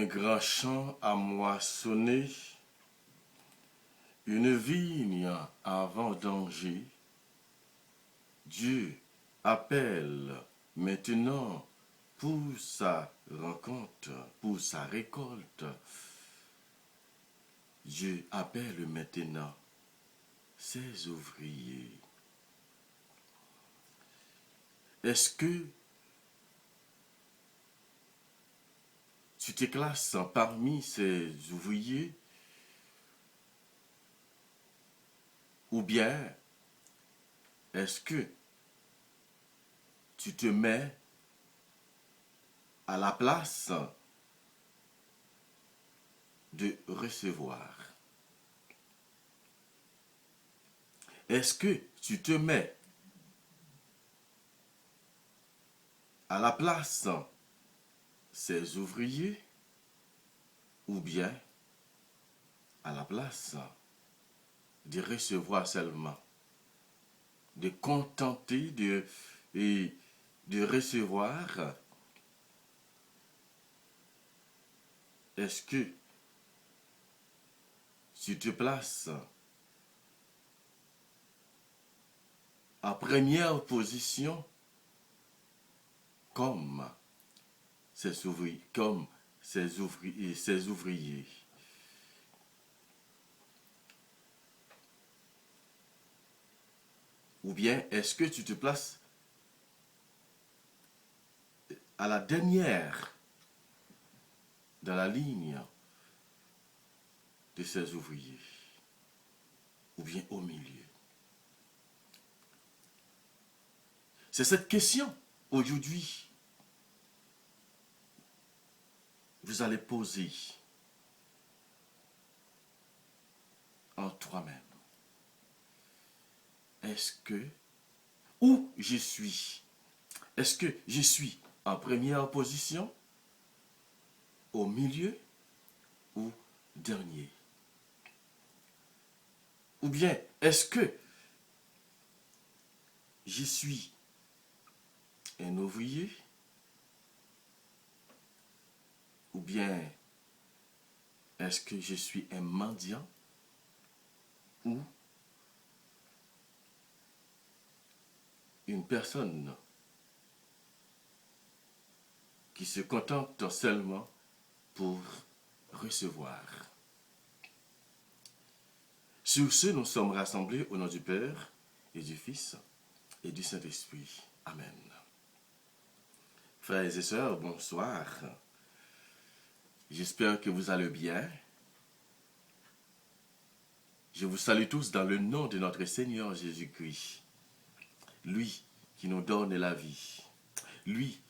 un grand champ à moissonner, une vigne à vendanger. Dieu appelle maintenant pour sa rencontre, pour sa récolte. Dieu appelle maintenant ses ouvriers. Est-ce que tu te classes parmi ces ouvriers ou bien est-ce que tu te mets à la place de recevoir? Est-ce que tu te mets à la place ces ouvriers ou bien à la place de recevoir seulement, de contenter et de recevoir? Est-ce que tu te places en première position comme ces ouvriers? Ou bien est-ce que tu te places à la dernière dans la ligne de ces ouvriers? Ou bien au milieu? C'est cette question aujourd'hui vous allez poser en toi-même. Est-ce que, où je suis? Est-ce que je suis en première position, au milieu ou dernier? Ou bien est-ce que je suis un ouvrier? Ou bien est-ce que je suis un mendiant? Ou une personne qui se contente seulement pour recevoir? Sur ce, nous sommes rassemblés au nom du Père et du Fils et du Saint-Esprit. Amen. Frères et sœurs, bonsoir. J'espère que vous allez bien. Je vous salue tous dans le nom de notre Seigneur Jésus-Christ. Lui qui nous donne la vie. Lui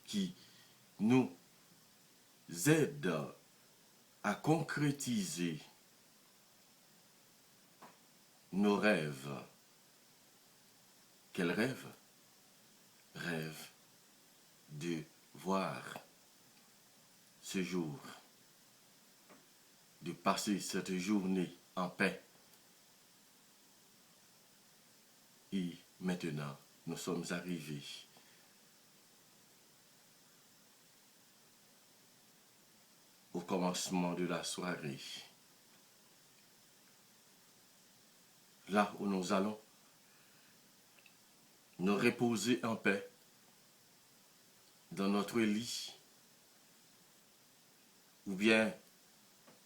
qui nous aide à concrétiser nos rêves. Quel rêve? Rêve de voir ce jour, de passer cette journée en paix. Et maintenant, nous sommes arrivés au commencement de la soirée. Là où nous allons nous reposer en paix dans notre lit, ou bien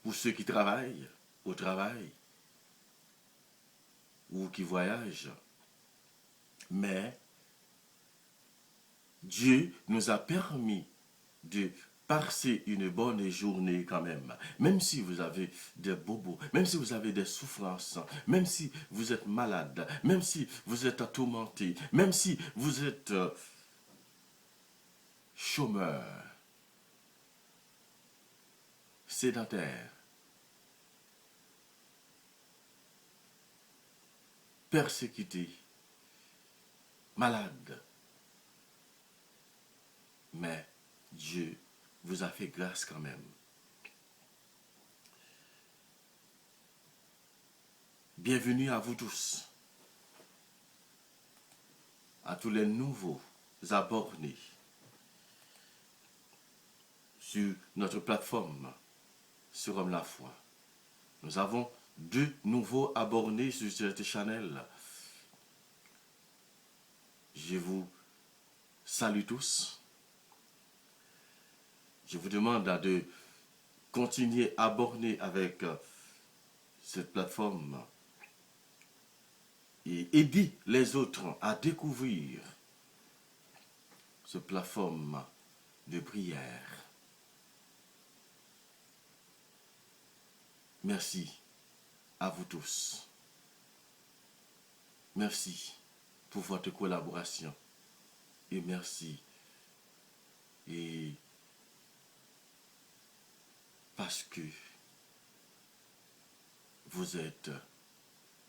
pour ceux qui travaillent au travail ou qui voyagent. Mais Dieu nous a permis de passer une bonne journée quand même. Même si vous avez des bobos, même si vous avez des souffrances, même si vous êtes malade, même si vous êtes tourmenté, même si vous êtes chômeur, sédentaire, persécuté, malade. Mais Dieu vous a fait grâce quand même. Bienvenue à vous tous, à tous les nouveaux abonnés sur notre plateforme, sur Homme la foi. Nous avons 2 nouveaux abonnés sur cette chaîne. Je vous salue tous. Je vous demande de continuer à abonner avec cette plateforme et aider les autres à découvrir cette plateforme de prière. Merci à vous tous. Merci pour votre collaboration. Et merci. Et parce que vous êtes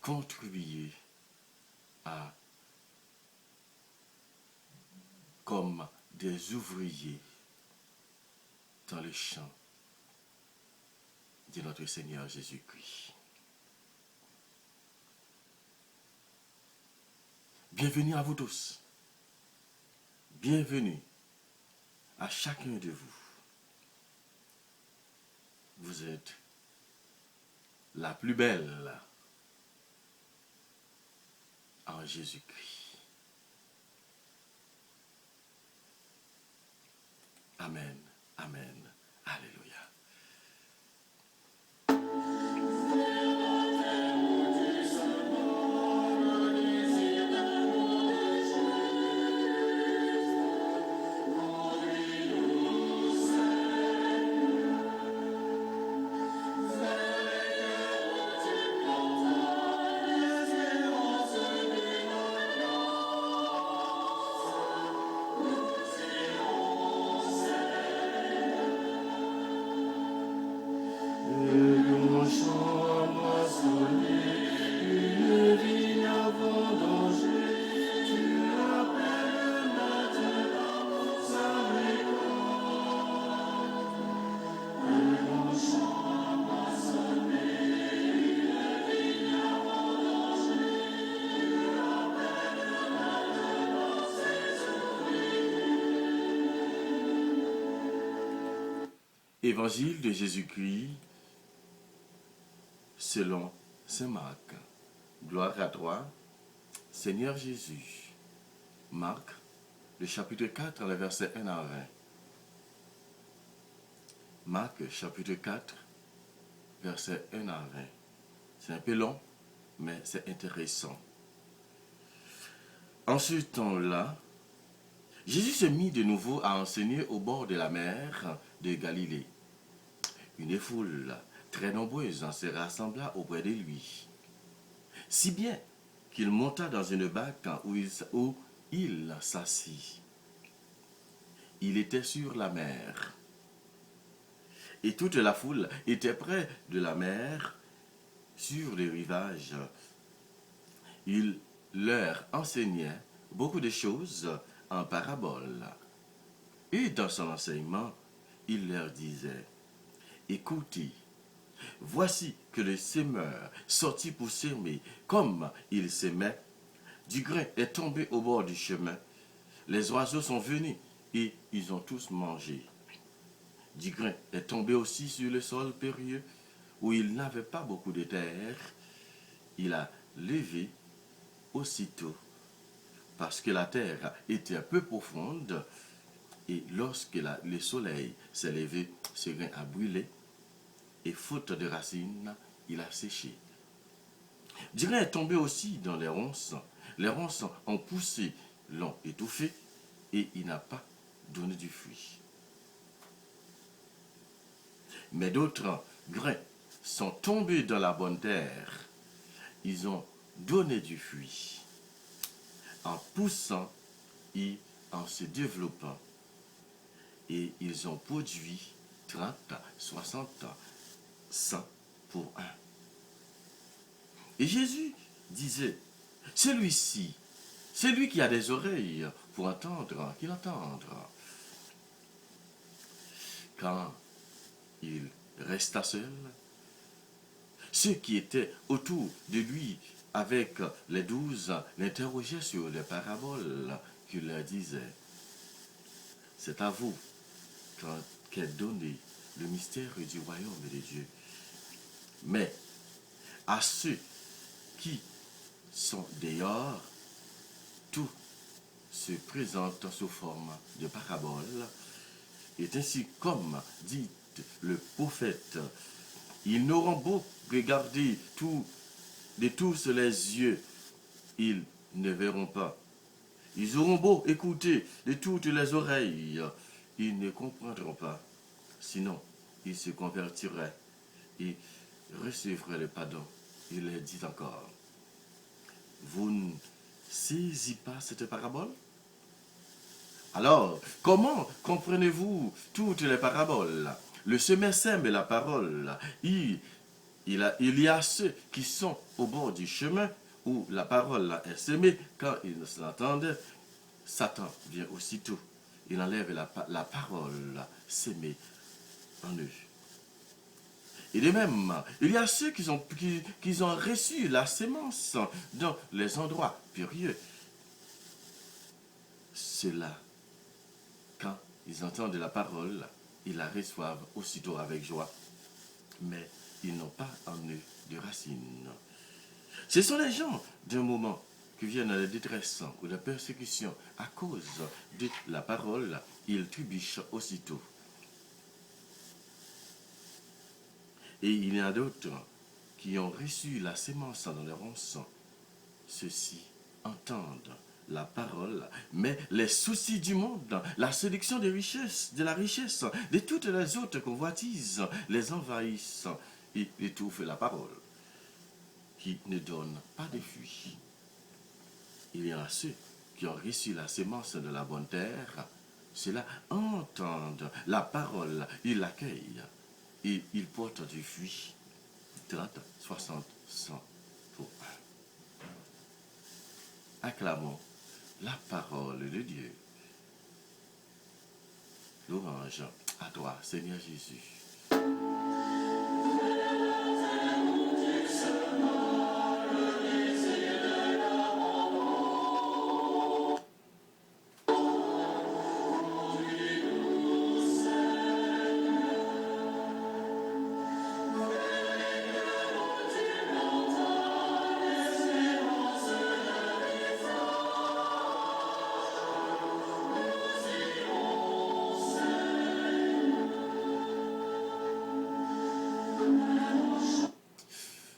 contribué à comme des ouvriers dans le champ de notre Seigneur Jésus-Christ. Bienvenue à vous tous. Bienvenue à chacun de vous. Vous êtes la plus belle en Jésus-Christ. Amen. Amen. Alléluia. Évangile de Jésus-Christ selon saint Marc. Gloire à toi, Seigneur Jésus. Marc, le chapitre 4, les versets 1 à 20. Marc, chapitre 4, versets 1 à 20. C'est un peu long, mais c'est intéressant. En ce temps-là, Jésus se mit de nouveau à enseigner au bord de la mer de Galilée. Une foule très nombreuse se rassembla auprès de lui, si bien qu'il monta dans une barque où il s'assit. Il était sur la mer, et toute la foule était près de la mer, sur les rivages. Il leur enseignait beaucoup de choses en paraboles. Et dans son enseignement, il leur disait: écoutez, voici que le semeur sortit pour semer. Comme il semait, du grain est tombé au bord du chemin. Les oiseaux sont venus et ils ont tous mangé. Du grain est tombé aussi sur le sol périlleux, où il n'avait pas beaucoup de terre. Il a levé aussitôt, parce que la terre était un peu profonde, et lorsque le soleil s'est levé, ce grain a brûlé, et faute de racines, il a séché. Du grain est tombé aussi dans les ronces. Les ronces ont poussé, l'ont étouffé, et il n'a pas donné du fruit. Mais d'autres grains sont tombés dans la bonne terre. Ils ont donné du fruit, en poussant et en se développant. Et ils ont produit 30, 60, 100 pour un. Et Jésus disait: celui-ci, celui qui a des oreilles pour entendre, qu'il entende. Quand il resta seul, ceux qui étaient autour de lui avec les 12 l'interrogeaient sur les paraboles qu'il leur disait. C'est à vous qu'est donné le mystère du royaume de Dieu. Mais à ceux qui sont dehors, tout se présente sous forme de parabole. Et ainsi comme dit le prophète, ils n'auront beau regarder de tous les yeux, ils ne verront pas. Ils auront beau écouter de toutes les oreilles, ils ne comprendront pas. Sinon, ils se convertiraient et recevraient le pardon. Il est dit encore, vous ne saisissez pas cette parabole? Alors, comment comprenez-vous toutes les paraboles? Le semeur sème la parole. Il y a ceux qui sont au bord du chemin où la parole est semée. Quand ils l'entendent, Satan vient aussitôt. Il enlève la parole semée en eux. Et de même, il y a ceux qui ont reçu la sémence dans les endroits périlleux. Ceux-là, quand ils entendent la parole, ils la reçoivent aussitôt avec joie. Mais ils n'ont pas en eux de racines. Ce sont les gens d'un moment qui viennent à la détresse ou la persécution à cause de la parole, ils trébuchent aussitôt. Et il y en a d'autres qui ont reçu la sémence dans leur sang. Ceux-ci entendent la parole, mais les soucis du monde, la séduction des richesses, de la richesse, de toutes les autres convoitises, les envahissent et étouffent la parole, qui ne donne pas de fruits. Il y en a ceux qui ont reçu la sémence de la bonne terre, ceux-là entendent la parole, ils l'accueillent et ils portent du fruit, 30, 60, 100 pour un. Acclamons la parole de Dieu. Louange à toi, Seigneur Jésus.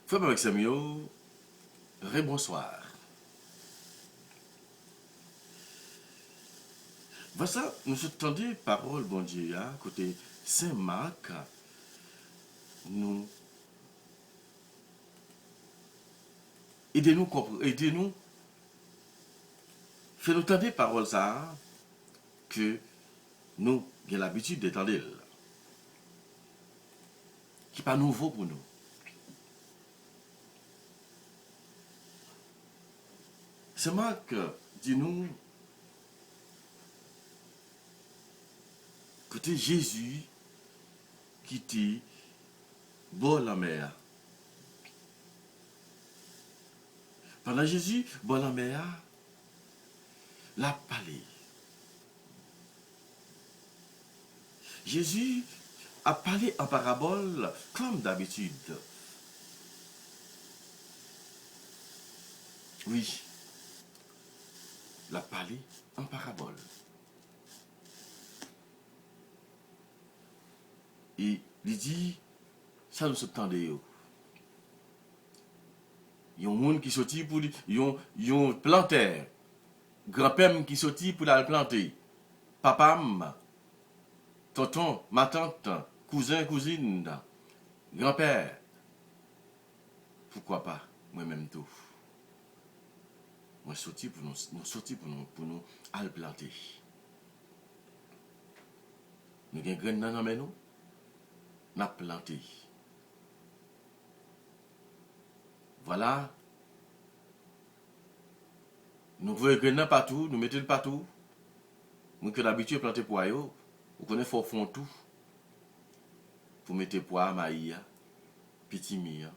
Frère avec Samuel, rebonsoir. Voici, nous entendons parole, bon Dieu, côté Saint Marc, nous aidez-nous, faites-nous entendre parole ça, que nous avons l'habitude d'entendre, qui n'est pas nouveau pour nous. Saint Marc dit-nous, côté Jésus qui était bord la mer. Pendant Jésus, bord la mer, l'a parlé. Jésus a parlé en parabole comme d'habitude. Oui, l'a parlé en parabole. Et il dit, ça nous s'entendait. Il y a un monde qui sortit pour il y a un planteur, grand-père qui sortit pour la planter. Papa, tonton, ma tante, cousin, cousine, grand-père. Pourquoi pas, moi-même tout. Moi sorti pour nous à le planter. Nous avons graines dans nous, nous avons planté. Voilà. Nous voyons graines partout, nous mettons partout. Nous avons l'habitude de planter pois. Vous connaissez faut fond tout. Pour mettre pois, maïs, petit mire.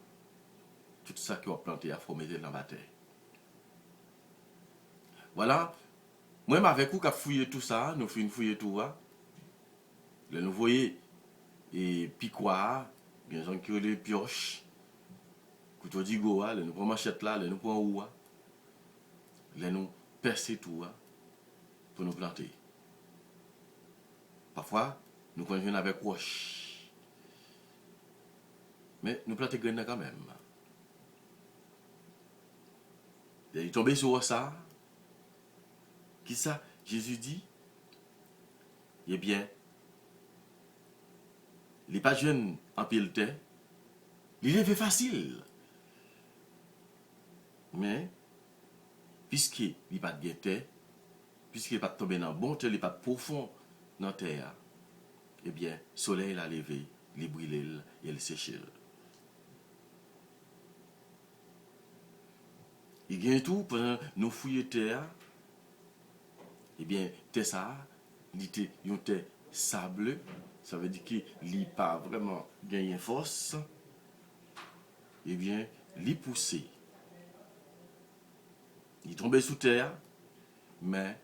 Tout ça que vous plantez, il faut mettre dans la terre. Voilà. Moi, avec vous, qui fouillé tout ça, nous faisons fouiller tout. Le nous voyez, et piquoir, il y a des gens qui ont des pioches, couteau d'igo, le nous prend machette là, le nous prend ou, le nous percer tout pour nous planter. Parfois, nous prenons avec roche. Mais nous plantons graines quand même. Il est tombé sur ça. Qui ça? Jésus dit, eh bien, il n'est pas jeune en pile terre. Il est facile. Mais, puisqu'il n'est pas de terre, puisqu'il n'est pas tombé dans le bon terre, il n'est pas profond dans la terre, eh bien, le soleil l'a levé, il brûlé et il séché. Il gagne tout pendant nous fouiller terre. Eh bien, terre ça, il était une terre sableux, ça veut dire qu'il n'a pas vraiment gagné force. Eh bien, il poussé. Il tombait sous terre, mais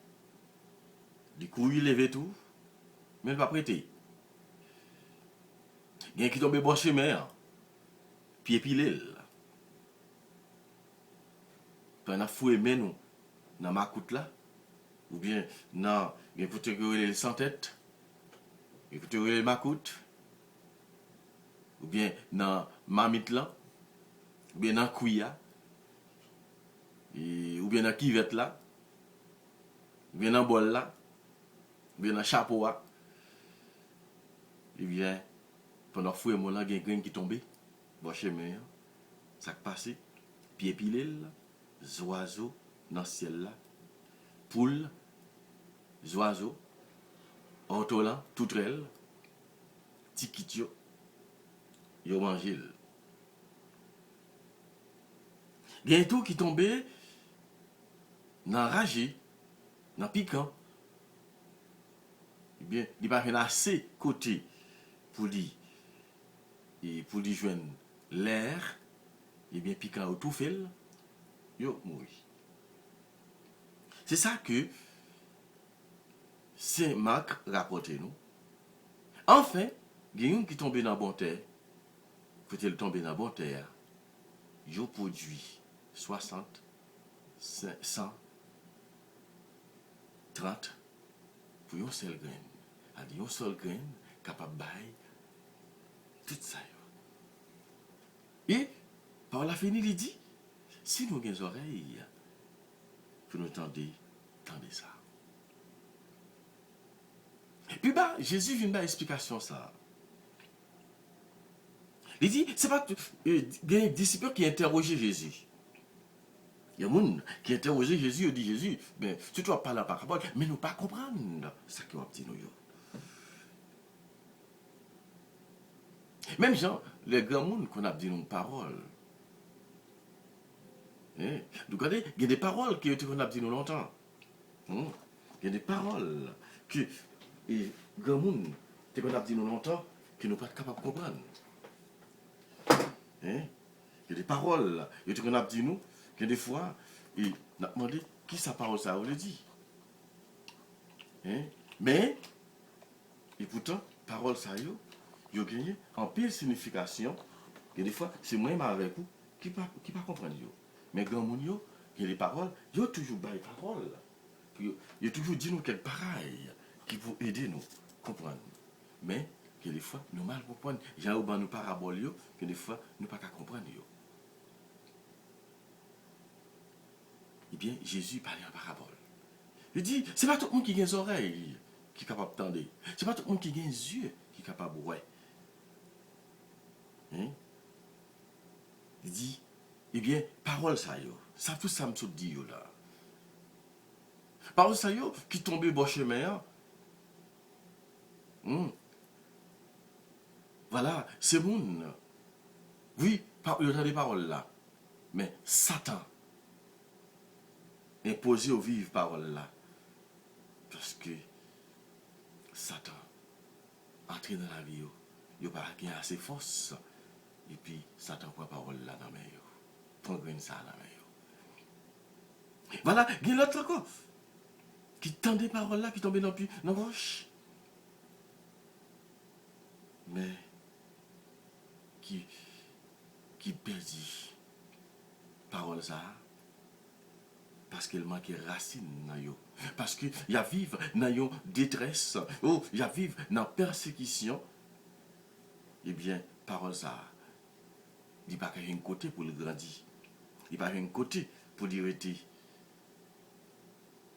il couilles levé tout, mais il ne pas prêté. Il y a qui tombait bon chemin, pied pilé. Quand on a foué mais nous, dans ma coute là, ou bien dans, il faut te le sans tête, il faut te le ma coute, ou bien dans mamite là, ou bien dans couilla, ou bien dans kivette là, ou bien dans bol là, ou bien dans chapeau là. Eh bien, pendant fouet mon là, il y a un grain qui tombait, bon chemin, ça qui passe, pied pilé, oiseaux dans le ciel là, poule, oiseaux, ortolan, toutrelle, tikitio, yo mangé. Il y a un tout qui tombait dans ragé, dans piquant. Eh bien, il va faire assez côté pour lui joindre l'air, et bien piquant au tout fait, yo mourir. C'est ça que Saint Marc rapporte nous. Enfin, il y a un qui tombe dans la bonne terre. Faut-il tomber dans la bonne terre? Il produit 60, 100, 30 pour une seule graine. C'est-à-dire une seule graine capable de bailler tout ça. Et par la fin, il dit, si nous avons des oreilles, pour nous tendre ça. Et puis bah, Jésus vient dar explication ça. Il dit, c'est pas il y a des disciples qui interrogeaient Jésus. Il y a des gens qui interrogeaient Jésus, il dit Jésus, ben, tu dois parler par parole, mais nous pas comprendre ce que vous dit nous. Même gens, les grands mondes qu'on a dit nos paroles. Hein? Vous regardez, il y a des paroles qu'on a dit nous longtemps. Il y a des paroles que les grands mondes qu'on a dit nous longtemps que nous ne sommes pas capables de comprendre. Hein? Il y a des paroles qu'on a dit nous que des fois, il a demandé qui sa parole ça veut dire. Hein? Mais, et pourtant, parole ça yo gagné en pile signification. Et des fois, c'est moi avec vous qui pas comprendre yo. Mais grand moun yo, il y a des paroles, yo toujours bail parole. Yo toujours dit nous quelque pareil qui pour aider nous comprendre. Mais que des fois nous mal comprendre, j'ai ou ban nous parabole yo, que des fois nous pas comprendre yo. Eh bien, Jésus parlait en parabole. Il dit, c'est pas tout le monde qui a des oreilles qui est capable d'entendre. C'est pas tout le monde qui a des yeux qui est capable de voir. Hein? Il dit, eh bien, parole ça yo. Ça tout ça me dit yo là. Parole ça yo qui tombe bon chemin. Voilà, c'est moun. Oui, il y a des paroles là. Mais Satan imposé au vivre parole là. Parce que Satan entre dans la vie, il n'y a pas assez force. Et puis, Satan prend parole là dans la main. Prend ça dans la main. Voilà, il y a l'autre encore. Qui tend des paroles là, qui tombe dans la roche. mais qui perdit parole ça parce qu'elle manque racine dans yo. Parce que y a vivre dans une détresse, oh, y a vivre dans persécution. Eh bien, parole ça, il n'y a pas qu'un côté pour le grandir. Il n'y a pas qu'un côté pour dire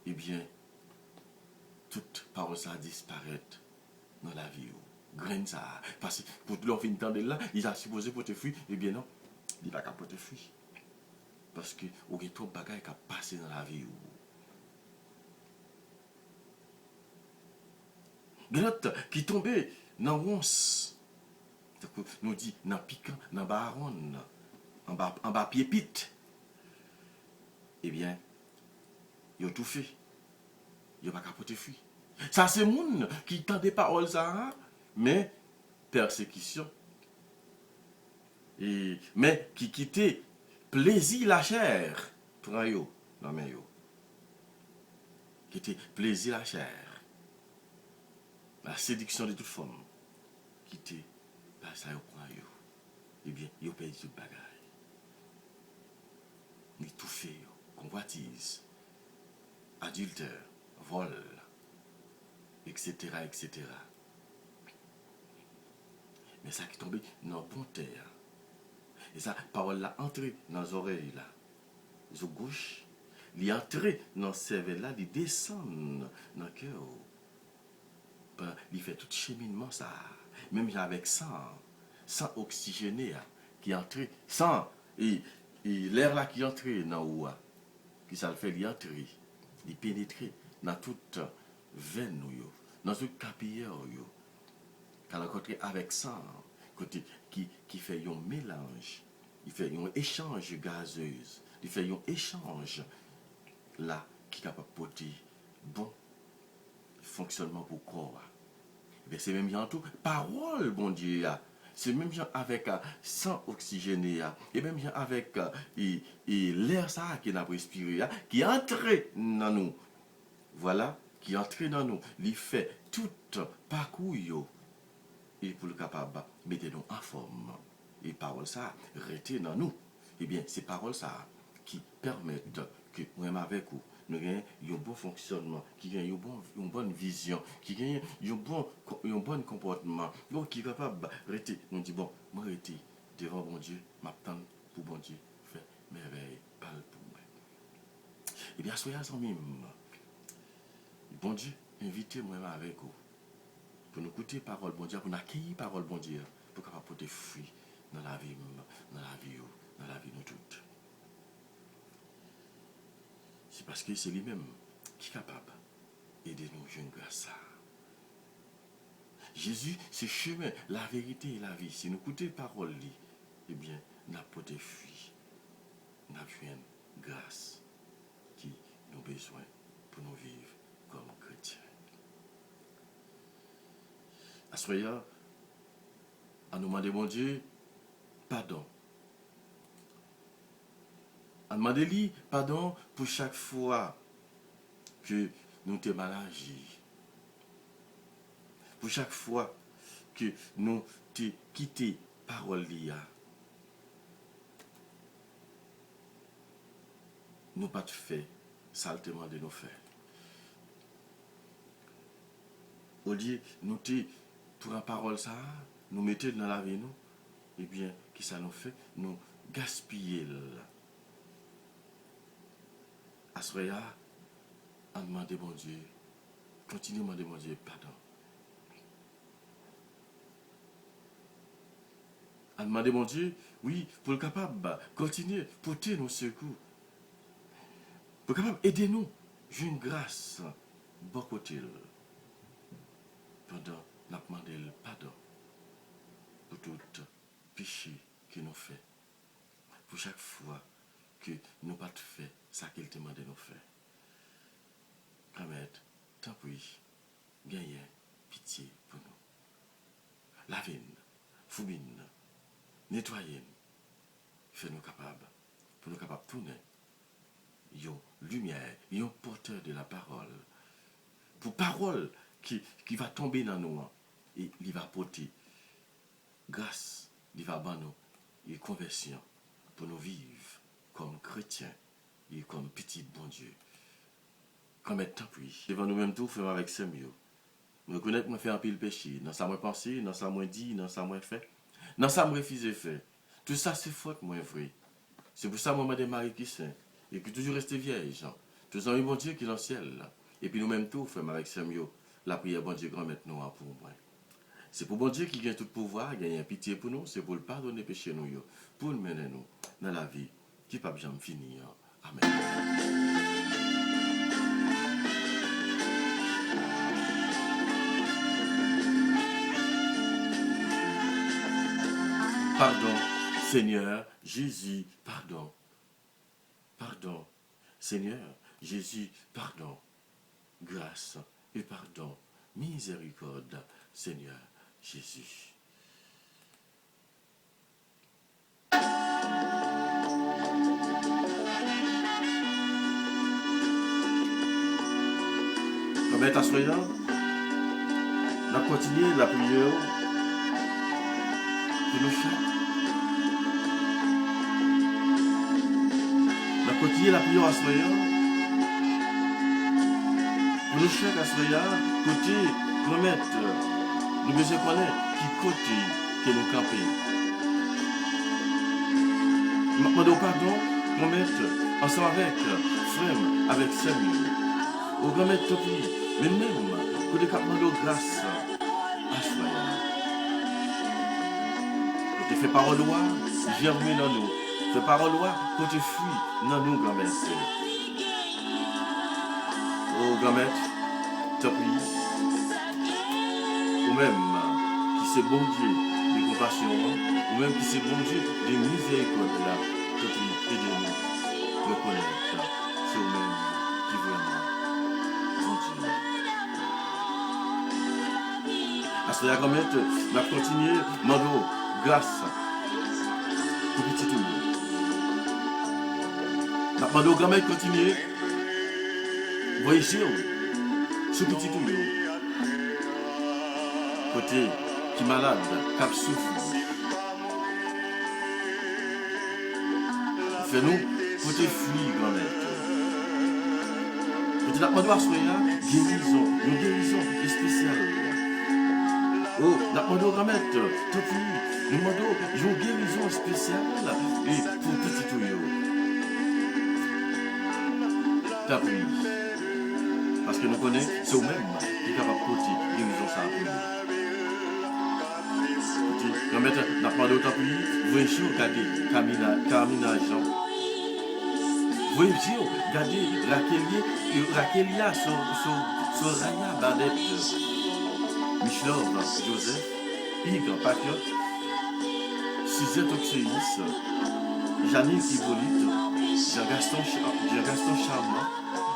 eh bien, toute parole ça disparaît dans la vie. Graine ça. Parce que pour leur fin de là, ils ont supposé pour te fuir. Eh bien non, il n'y a pas qu'à te fuir. Parce que il y a trop de bagages qui passé dans la vie. L'autre qui tombait dans l'once. Nous dit dans piquant, dans baron, en bas pied pit. Eh bien, il a tout fait. Il n'a pas capoté fuir. Ça, c'est le monde qui tend des paroles, ça, mais persécution. Mais qui quittait plaisir la chair. Prends yo, non mais yo. Qui était plaisir la chair. La séduction de toute forme. Qui était, bah, ça yo prend yo. Eh bien, yo paye tout bagage. Il tout fait yo. Convoitise, adultère, vol, etc., etc. Mais ça qui tombé dans bon terre. Et ça, parole là, entrée dans les oreilles là. Les gauche, il entré dans le cerveau là, il descend dans le cœur. Il fait tout cheminement ça. Même avec sang oxygéné qui entre, sang, et l'air là qui entre dans l'eau, qui ça le fait, il entre, il pénètre dans toute veine, dans toute capillaire, qui rencontré avec sang, qui fait un mélange, il fait un échange gazeuse, il fait un échange là qui est capable de porter bon fonctionnement pour le corps. C'est même genre tout, parole, bon Dieu, c'est même genre avec sang oxygéné, et même genre avec l'air ça qui n'a pas respiré, qui entre dans nous. Voilà, qui entre dans nous, il fait tout parcours, et pour le capable, mettez-nous en forme. Et parole ça, restez dans nous. Eh bien, ces paroles ça qui permettent que, même avec vous, nous avons un bon fonctionnement, qui a une bonne vision, qui a un bon comportement, donc qui est capable de rester. Nous dit bon, moi rester devant bon Dieu, m'attendre pour bon Dieu, faire merveille, parle pour moi. Eh bien, soyez ensemble. Bon Dieu, invitez-moi avec vous. Pour nous écouter parole bon Dieu, pour nous accueillir parole bon Dieu, pour capable porter fruit dans la vie, dans la vie nous toutes. C'est parce que c'est lui-même qui est capable d'aider nous jeunes grâce à. Jésus, c'est le chemin, la vérité et la vie. Si nous écoutons parole, eh bien, nous avons porté fruit. Nous avons une grâce qui nous a besoin pour nous vivre comme chrétiens. À ce moment-là, à nous demander, mon Dieu, pardon. À demander lui pardon pour chaque fois que nous t'es mal agi. Pour chaque fois que nous t'es quitté parole lia. Nous pas de fait saltement de nos faits. Au lieu nous t'es pour la parole ça, nous mettons dans la vie nous, eh bien, qui ça nous fait? Nous gaspiller. À ce moment-là, à demander mon Dieu, continuez à demander mon Dieu pardon. À demander mon Dieu, oui, pour le capable, continuer, porter nos secours. Pour le capable, aider-nous, j'ai une grâce, bon côté. Pendant, nous demandé le pardon pour tout péché que nous fait. Pour chaque fois que nous pas fait ça qu'il demande de nous faire. Permettre, tant pis, gagner pitié pour nous. Lavez-nous, foubine, nettoyez-nous, faites-nous capables, pour nous capables de tourner. Une lumière, un porteur de la parole. Pour parole qui va tomber dans nous et il va porter grâce, il va ban nous, et conversion pour nous vivre comme chrétiens et comme petit bon Dieu. Comme être puis, devant nous-mêmes tout, faisons avec ce mieux. Je reconnais que je fais un pile péché, dans ça moi pensé, dans ça moi dit, dans ça moi fait, dans ça moi refusé faire. Tout ça c'est faute moi vrai. C'est pour ça que moi Marie qui saint et puis toujours rester vierge. Tout ça un bon Dieu qui est dans le ciel là. Et puis nous-mêmes tout faisons avec ce mieux. La prière bon Dieu grand maintenant pour moi. C'est pour bon Dieu qui gagne tout pouvoir, gagne pitié pour nous, c'est pour le pardonner péché nous, pour nous mener nous dans la vie qui ne peut jamais finir. Amen. Pardon, Seigneur Jésus, pardon. Pardon, Seigneur Jésus, pardon. Grâce et pardon, miséricorde, Seigneur Jésus. Comme est assoyant, on a continué la prière de nos chats. On a continué la prière assoyant. Pour nos chats assoyant, côté remettre, nous besoin connaître qui côté que nous camper. Maintenant, pardon, remettre ensemble avec frère, avec Samuel. Au grand maître Topi, mais même, pour des capements de grâce à Soya. Quand tu fais parole loi, germer dans nous. Fais parole loi, quand tu fuis dans nous, grand maître. Oh, grand maître, Topi, ou même, qui c'est bon Dieu de compassion, ou même qui c'est bon Dieu de miséricorde, là, Topi, aidez-nous, reconnaître, c'est vous-même qui vraiment. À ce moment-là, on va continuer, mando, grâce, pour petit tout. On va demander au grand-mère de continuer, voyez sur petit tout. Côté qui est malade, qui souffre. Fais-nous, côté fuir, grand-mère. Côté la demande à ce moment-là, guérison, une guérison spéciale. Oh, la demande au grand-mère, tant pis, nous demandons une guérison spéciale et pour petit tuyau. Tant pis. Parce que nous connaissons, c'est eux-mêmes qui sont capables de porter guérison ça. Grand-mère, la demande au tant pis, vous voyez, regardez, Camina Jean. Vous voyez, regardez, Raquelia sur Raya Badette. Michelov, Joseph, Igor, Patriote, Suzette Oxéis, Janine Hippolyte, Jean-Gaston Charmant,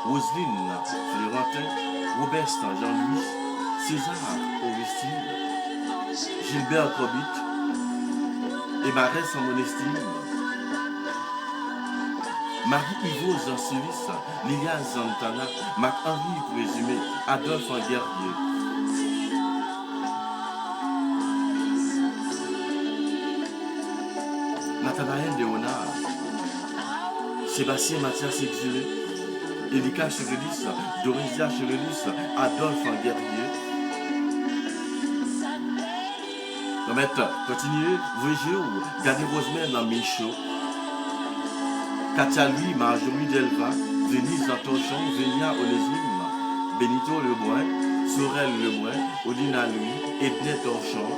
Roselyne Florentin, Robestin Jean-Louis, César Augustine, Gilbert Cobit, et Marès en mon estime, Marie-Yvo Jean Suisse, Liliane Santana, Marc-Henri Présumé, Adolphe Guerrier. Nathanaël Léonard, Sébastien Mathias Exilé, Elika Chevelis, Dorisia Chevelis, Adolphe Guerrier. Continuez, voyez, gardez Rosemère dans Michaud, Katia Louis, Marjorie Delva, Denise Lantorchon, Vénia Olésime, Benito Lebrun, Sorel Lebrun, Olina Louis, Ednet Torchon,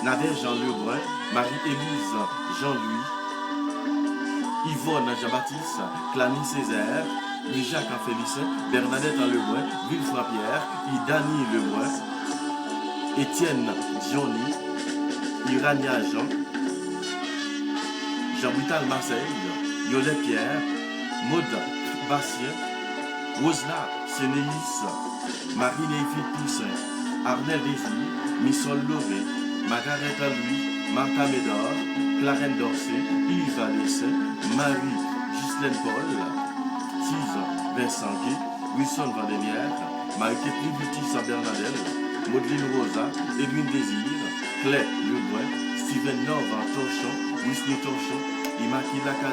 Nader Jean Lebrun, Marie-Élise Jean-Louis, Yvonne Jean-Baptiste, Clany Césaire, Louis-Jacques Félicien, Bernadette Lebrun, Wilfred Pierre, Idani Lebrun, Étienne Johnny, Irania Jean, Jean-Brital Marseille, Yolette Pierre, Maud Bastien, Rosna Sénéis, Marie-Néphine Toussaint, Arnel Désir, Missol Loré, Margaret Louis, Martha Médor, Clarence Dorsey, Yves Alessin, Marie Ghislaine Paul, Cise Vincent Guy, Wilson Vandelière, Marie-Képli Beauty Saint Bernadette, Maudeline Rosa, Edwin Désir, Claire Lebrun, Steven Nova Torchon, Whitney Torchon, Immaculata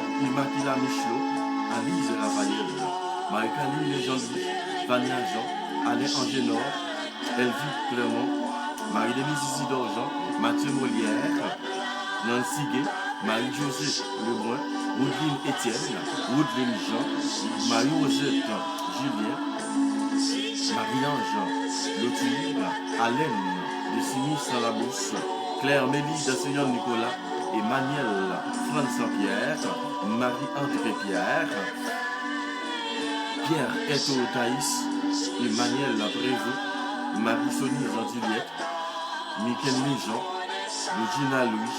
Michelot, Alice Raphaël, Marie-Camille Jean-Louis, Vania Jean, Alain Angénor, Elvie Clermont, Marie-Denise Isidore Jean, Mathieu Molière, Nancy Gay, Marie-Josée Lebrun, Woodline Étienne, Woodline Jean, Marie-Rosette Julien, Marie-Ange Lothilde, Alain de Simis Salabous, Claire Mélie de Seigneur Nicolas, Emmanuel Franck Saint-Pierre, Marie-André Pierre, Pierre Eto Thaïs, Emmanuel Prévost, Marie-Sonie Jean-Juliette, Michael Jean, Regina Louis,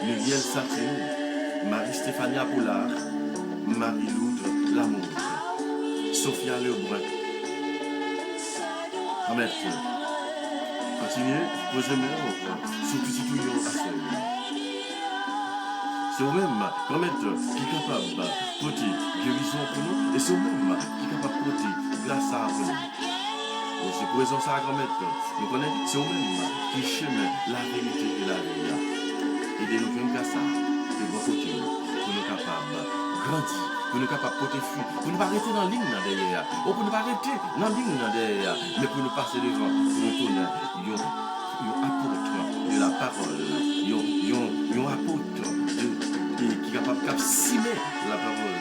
Miguel Satine, Marie-Stéphania Poulard, Marie-Lourde Lamour, Sophia Lebrun. Continuez, posez mes sous petit tuyau à seuil. C'est vous-même, qui est capable de porter guérison pour nous, et c'est vous-même qui est capable de porter grâce à vous. C'est pour raison ça, nous connaissons, c'est vous-même qui chemin la vérité et la vie. Aidez-nous à faire ça, et bon côté, pour nous capables de grandir, pour nous capables de porter fruit, pour ne pas arrêter dans la ligne derrière, ou pour ne pas arrêter dans la ligne derrière, mais pour nous passer devant, pour nous tourner, apôtre de la parole, apôtre qui est capable de simer la parole.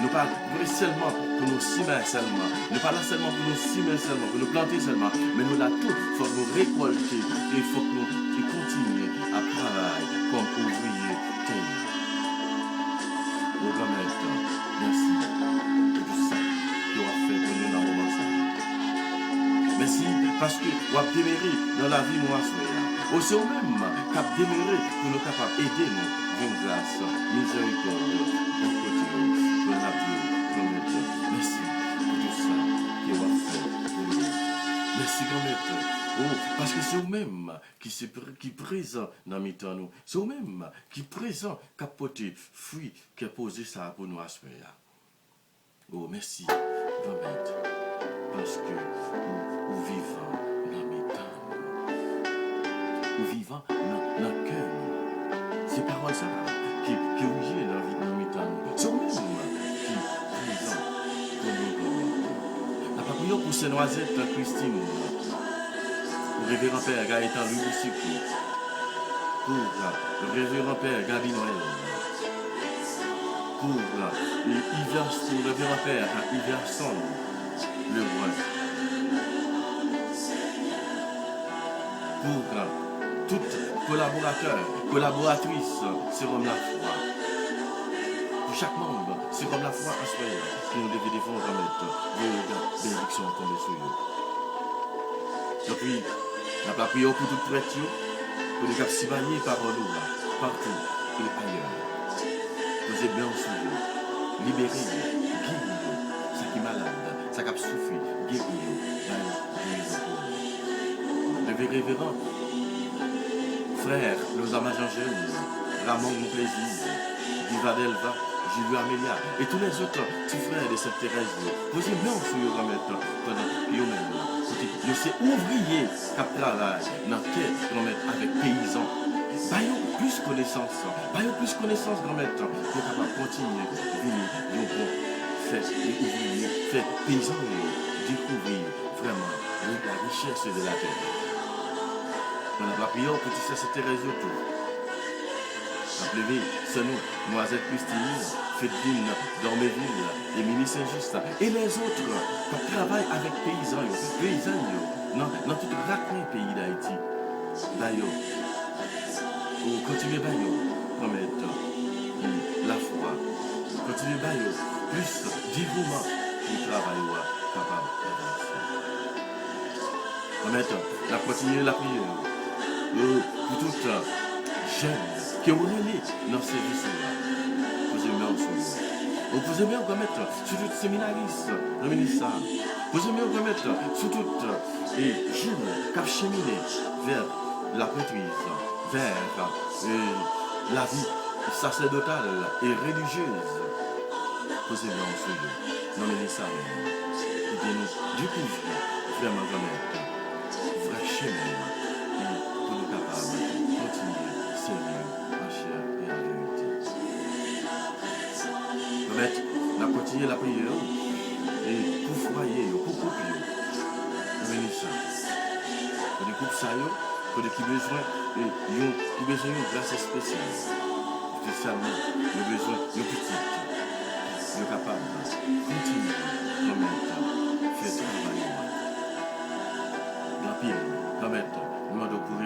Nous pas seulement pour nous simer seulement, nous pas là seulement pour nous simer seulement, pour nous planter seulement, mais nous là tout, il faut nous récolter et il faut que nous continuer à travailler comme ouvriers terre. Merci pour tout ça que vous avez fait pour nous dans le moment. Merci parce que vous avez déméré dans la vie nous. Aussi vous-même qui avez déméré pour nous capables d'aider nous. Une grâce, miséricorde, bon côté, bon amour, bon maître. Merci pour tout ça que vous avez fait pour nous. Merci grand maître. Oh, parce que c'est vous-même qui est présent dans mes temps nous. C'est vous-même qui est présent, qui a porté fruit, qui a posé ça pour nous assurer. Oh, merci grand maître. Parce que nous vivons dans mes temps. Nous vivons dans le cœur. C'est paroles ça qui ouillent dans la vie de mes temps. C'est vous-même qui est présent pour nous. La prière pour ces noisettes Christine, pour le révérend Père Gaëtan Louis Boussicou, pour le révérend Père Gabi Noël, pour le révérend Père Iverson Le Brun, pour tout collaborateur, collaboratrice, c'est comme la foi. Pour chaque membre, c'est comme la foi à soi, qui nous devait défendre comme bénédiction tomber sur nous. Et puis, nous avons prié pour tout prêtre, pour les capables de parole partout et ailleurs. Posez bien sur eux, libérez-les, guérissez-les, ça qui est malade, ça qui a souffert, guérissez-les, le révérend frère, nos amas Jean-Jeune, Ramon Mon Plaisir, Divadelva, Julio Amélia, et tous les autres petits frères de cette Thérèse, posez bien sur eux remettre pendant eux-mêmes. C'est ouvrier qui travaille dans quel remettre avec paysans. Baillons plus connaissance, grand-mère, pour capable continuer de venir, faire ouvrier, faire paysans, découvrir vraiment la richesse de la terre. On a prié au petit frère Thérèse autour. Appelez-vous, c'est nous, Noisette Christine, Fédine, Dorméville, Émilie Saint-Just, et les autres qui travaillent avec paysans, dans tout le raccoin pays d'Haïti. D'ailleurs, continuez d'ailleurs, la foi, continuez d'ailleurs, plus dévouement pour travailler capable d'avancer. La continuer la prière. Pour toutes jeunes qui ont né dans ces vies-là, posez-moi au souci. Posez-moi au remettre sur toutes les séminaristes, posez-moi au remettre sur toutes les jeunes qui ont cheminé vers la prêtrise, vers la vie sacerdotale et religieuse. Posez-moi au souci. Non, mais ça, et bien nous découvrir vraiment remettre vrai chemin. Pour nous capables Maître, on a continué la prière. Et pour foyer, pour couple, venez ça. Pour des couples ça, pour des qui besoin, qui besoin d'une grâce spéciale. Spécialement, le besoin de petite, de capable, continue, en même temps, faire travail. La pile, en même temps, nous demandons pour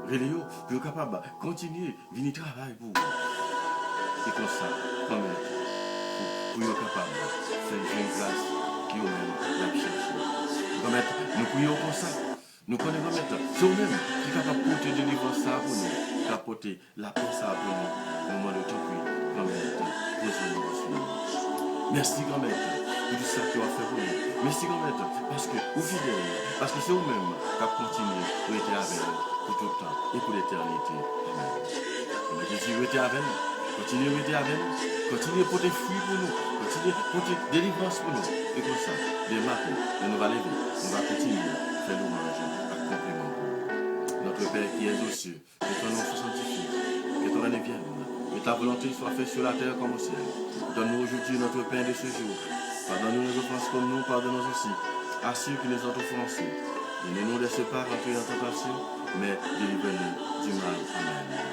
Réléo, pour capable, continuer, venir travailler pour vous. Et comme ça, en même temps, pour être capable de faire une grâce qui est même la chercher. Remettre, nous prions comme ça. Nous connaissons remettre. C'est nous-mêmes qui est capable de porter de délivrance ça pour nous, qui a porté la paix ça pour nous. Au moment de tout prix, grand-mère, posons-nous sur nous. Merci, grand-mère, pour tout ça que tu as fait pour nous. Merci, grand-mère, parce que vous fidèles, parce que c'est vous-même qui avez continué pour être avec nous pour tout le temps et pour l'éternité. Amen. Jésus, vous êtes avec nous. Continuez à être avec nous. Continuez à porter fruit pour nous. Continuez à porter délivrance pour nous. Et comme ça, des matins, nous va lever. On va continuer à faire louange à complément pour nous. Notre Père qui es aux cieux, que ton nom soit sanctifié, que ton règne vienne, que ta volonté soit faite sur la terre comme au ciel. Donne-nous aujourd'hui notre pain de ce jour. Pardonne-nous nos offenses comme nous pardonnons aussi à ceux qui nous ont offensés. Et ne nous laisse pas rentrer en tentation, mais délivre-nous du mal. Amen.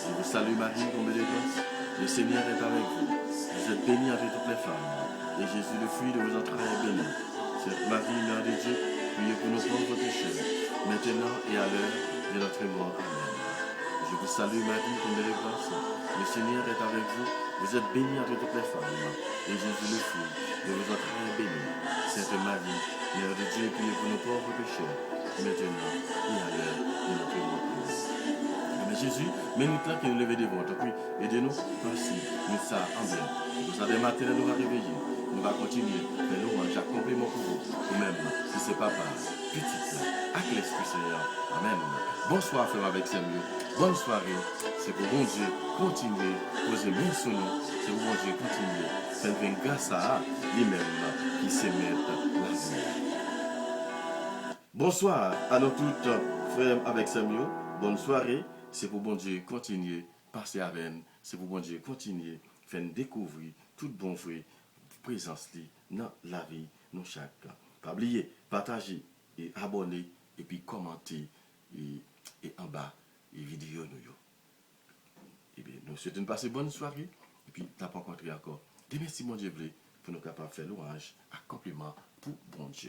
Je vous salue Marie, tombée de grâce. Le Seigneur est avec vous. Vous êtes bénie entre toutes les femmes. Et Jésus, le fruit de vos entrailles, est béni. Sainte Marie, Mère de Dieu, priez pour nos pauvres pécheurs, maintenant et à l'heure de notre mort. Amen. Je vous salue Marie, tombée de grâce. Le Seigneur est avec vous. Vous êtes bénie entre toutes les femmes. Et Jésus, le fruit de vos entrailles, est béni. Sainte Marie, Mère de Dieu, priez pour nos pauvres pécheurs, maintenant et à l'heure de notre mort. Mais Jésus, mais nous là qui nous lever devant toi, puis aidez-nous, merci, nous ça en bien. Vous savez, matin, nous va réveiller, nous va continuer, mais nous, j'ai complément pour vous, vous-même, si c'est papa, petite, avec l'Esprit Seigneur. Amen. Bonsoir, frère avec Samuel. Bonne soirée. C'est pour bon Dieu, continuer, poser main sur nous, c'est pour bon Dieu, continuer, faire une grâce à lui-même qui se mettent la vie. Bonsoir à nous toutes, frères avec Samuel. Bonne soirée. C'est pour bon Dieu continuer, passer avec nous. C'est pour bon Dieu continuer, faire découvrir tout bon fruit, présence dans la vie, nous chaque. Pas oublier, partager et abonner et puis commenter et en bas les vidéos nous. Et bien, nous souhaitons une passer bonne soirée et puis t'as pas rencontré encore. Demain si mon Dieu veut, pour nous capables de faire louange, accompagnement pour bon Dieu.